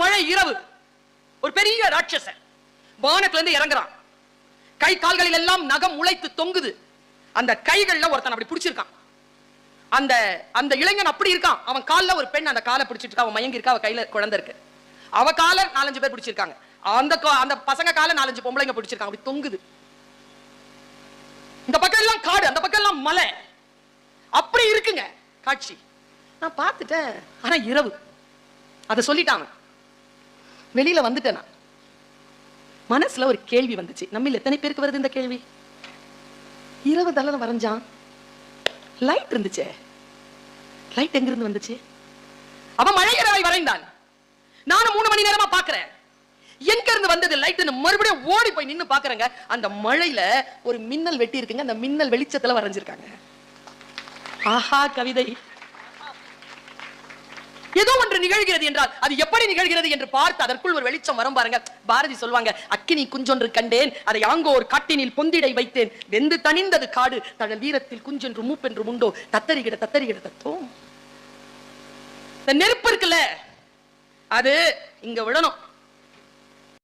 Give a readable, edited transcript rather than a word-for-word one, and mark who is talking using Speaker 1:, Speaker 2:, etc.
Speaker 1: மழை இரவு. ஒரு பெரிய ராட்சசன் வானத்துல இருந்து இறங்குறான். கை கால்களில் எல்லாம் நகம் முளைத்து தொங்குது. அந்த கைகள்ல ஒருத்தன் அப்படி பிடிச்சிருக்கான். அந்த அந்த இளைஞன் அப்படி இருக்கான். அவன் கால்ல ஒரு பெண் அந்த காலை பிடிச்சிட்டு இருக்கா. அவன் மயங்கி இருக்கா. அவ கையில குழந்தை இருக்கு. அவ காலை 4-5 பேர் பிடிச்சிருக்காங்க. அந்த பசங்க காலை 4-5 பொம்பளைங்க பிடிச்சிருக்காங்க. அப்படி தொங்குது. இந்த பக்கம் எல்லாம் காடு, அந்த பக்கம் எல்லாம் மலை. அப்படி இருக்குங்க காட்சி. நான் பார்த்துட்டேன். ஆனா இரவு. அத சொல்லிட்டாங்க. வெளியில வந்துட்டேன். நான் மனசுல ஒரு கேள்வி வந்துச்சு. நம்மில் எத்தனை பேருக்கு வருது இந்த கேள்வி? இரவு தான வரைஞ்சான். லைட் இருந்துச்சே. லைட் எங்க இருந்து வந்துச்சு? அவன் மழை இரவை வரைந்தான். நானும் 3 மணி நேரமா பாக்குறேன். எங்க இருந்து வந்தது லைட்னு மறுபடியும் ஓடி போய் நின்னு பாக்குறேங்க. அந்த மழையில ஒரு மின்னல் வெட்டி இருக்குங்க. அந்த மின்னல் வெளிச்சத்துல வரைஞ்சிருக்காங்க. ஆஹா கவிதை. ஏதோ ஒன்று நிகழ்கிறது என்றால் அது எப்படி நிகழ்கிறது என்று பார்த்து அதற்குள் ஒரு வெளிச்சம் வரும் பாருங்க. பாரதி சொல்வாங்க, அக்கினி குஞ்சொன்று கண்டேன், அதை யாங்கோ ஒரு காட்டினில் பொந்திடை வைத்தேன், வெந்து தணிந்தது காடு, தழல் வீரத்தில் குஞ்சென்று மூப்பென்று உண்டோ, தத்தரிகிட தத்தரிகிட தத்தோம். இந்த நெருப்பு இருக்குல்ல, அது இங்க விடணும்.